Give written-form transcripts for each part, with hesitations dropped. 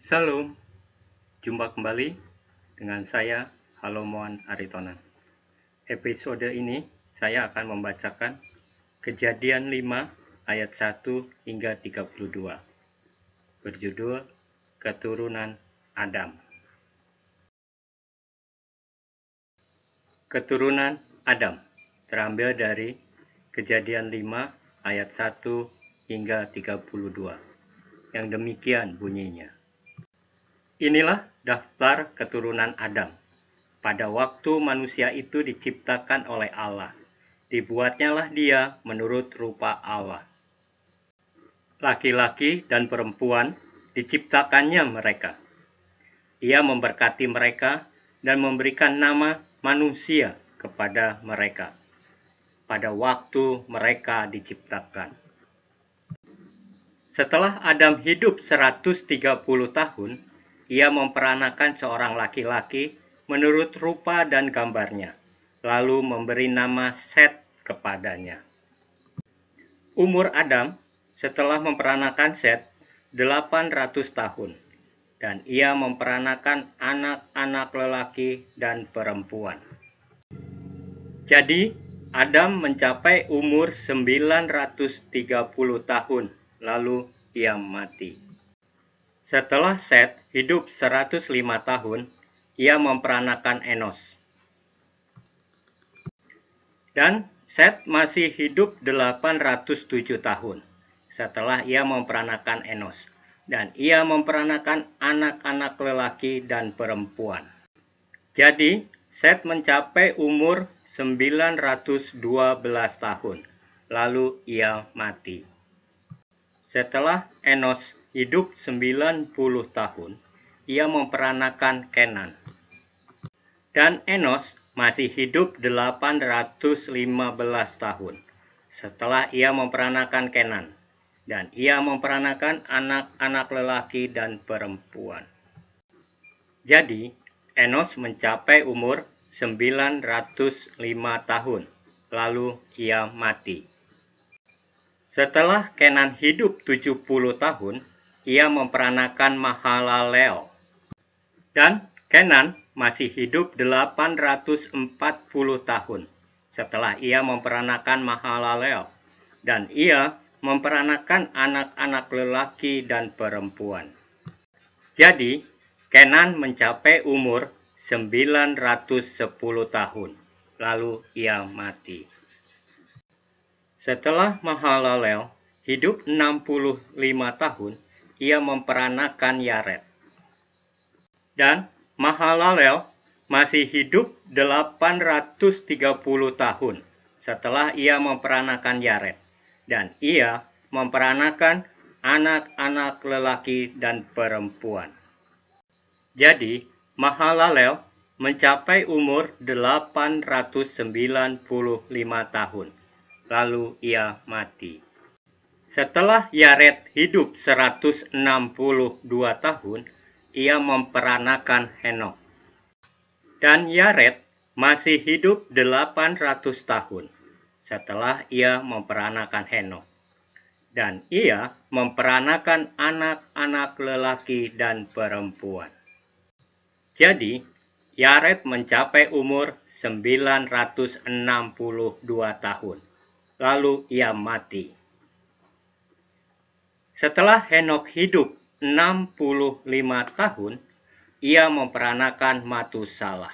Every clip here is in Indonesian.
Salam, jumpa kembali dengan saya Halomoan Aritonan. Episode ini saya akan membacakan Kejadian 5 ayat 1 hingga 32 berjudul Keturunan Adam. Keturunan Adam terambil dari Kejadian 5 ayat 1 hingga 32 yang demikian bunyinya. Inilah daftar keturunan Adam. Pada waktu manusia itu diciptakan oleh Allah, dibuatnyalah dia menurut rupa Allah. Laki-laki dan perempuan diciptakannya mereka. Ia memberkati mereka dan memberikan nama manusia kepada mereka pada waktu mereka diciptakan. Setelah Adam hidup 130 tahun, ia memperanakan seorang laki-laki menurut rupa dan gambarnya, lalu memberi nama Set kepadanya. Umur Adam setelah memperanakan Set 800 tahun, dan ia memperanakan anak-anak lelaki dan perempuan. Jadi, Adam mencapai umur 930 tahun, lalu ia mati. Setelah Set hidup 105 tahun, ia memperanakan Enos. Dan Set masih hidup 807 tahun setelah ia memperanakan Enos. Dan ia memperanakan anak-anak lelaki dan perempuan. Jadi, Set mencapai umur 912 tahun, lalu ia mati. Setelah Enos hidup 90 tahun, ia memperanakan Kenan. Dan Enos masih hidup 815 tahun setelah ia memperanakan Kenan. Dan ia memperanakan anak-anak lelaki dan perempuan. Jadi, Enos mencapai umur 905 tahun, lalu ia mati. Setelah Kenan hidup 70 tahun, ia memperanakan Mahalalel. Dan Kenan masih hidup 840 tahun setelah ia memperanakan Mahalalel. Dan ia memperanakan anak-anak lelaki dan perempuan. Jadi, Kenan mencapai umur 910 tahun, lalu ia mati. Setelah Mahalalel hidup 65 tahun, ia memperanakan Yared. Dan Mahalalel masih hidup 830 tahun setelah ia memperanakan Yared. Dan ia memperanakan anak-anak lelaki dan perempuan. Jadi, Mahalalel mencapai umur 895 tahun. Lalu ia mati. Setelah Yared hidup 162 tahun, ia memperanakan Henok. Dan Yared masih hidup 800 tahun setelah ia memperanakan Henok. Dan ia memperanakan anak-anak lelaki dan perempuan. Jadi, Yared mencapai umur 962 tahun. Lalu ia mati. Setelah Henok hidup 65 tahun, ia memperanakan Matusalah.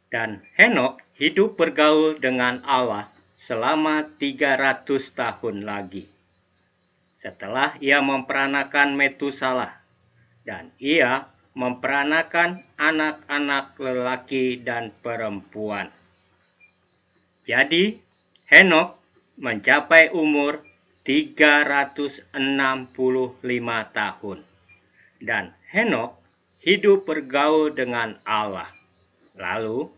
Dan Henok hidup bergaul dengan Allah selama 300 tahun lagi. Setelah ia memperanakan Metusalah, dan ia memperanakan anak-anak lelaki dan perempuan. Jadi, Henok mencapai umur 365 tahun. Dan Henok hidup bergaul dengan Allah. Lalu,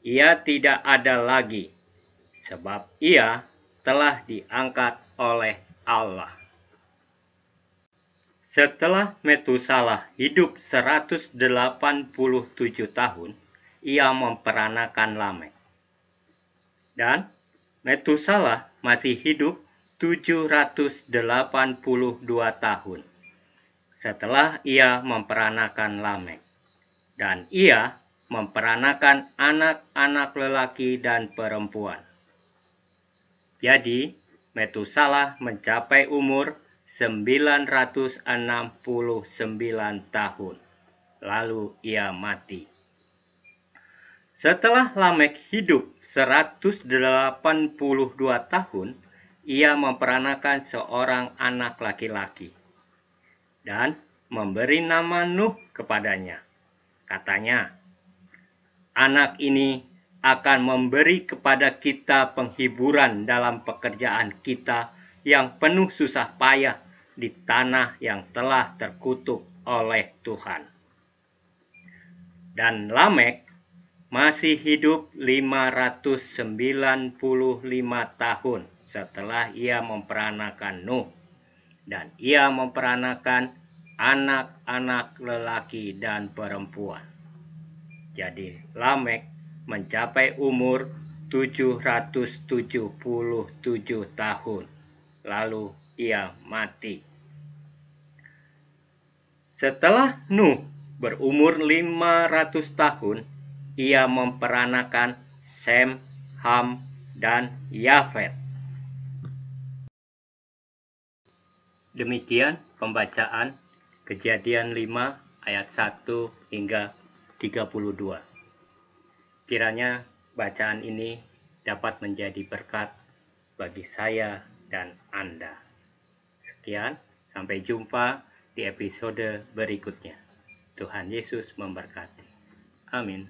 ia tidak ada lagi, sebab ia telah diangkat oleh Allah. Setelah Metusalah hidup 187 tahun, ia memperanakan Lamek. Dan Metusalah masih hidup 782 tahun setelah ia memperanakan Lamek. Dan ia memperanakan anak-anak lelaki dan perempuan. Jadi, Metusalah mencapai umur 969 tahun. Lalu ia mati. Setelah Lamek hidup 182 tahun, ia memperanakan seorang anak laki-laki dan memberi nama Nuh kepadanya. Katanya, anak ini akan memberi kepada kita penghiburan dalam pekerjaan kita yang penuh susah payah di tanah yang telah terkutuk oleh Tuhan. Dan Lamek masih hidup 595 tahun setelah ia memperanakan Nuh. Dan ia memperanakan anak-anak lelaki dan perempuan. Jadi Lamek mencapai umur 777 tahun. Lalu ia mati. Setelah Nuh berumur 500 tahun, ia memperanakan Sem, Ham, dan Yafet. Demikian pembacaan Kejadian 5 ayat 1 hingga 32. Kiranya bacaan ini dapat menjadi berkat bagi saya dan Anda. Sekian, sampai jumpa di episode berikutnya. Tuhan Yesus memberkati. Amin.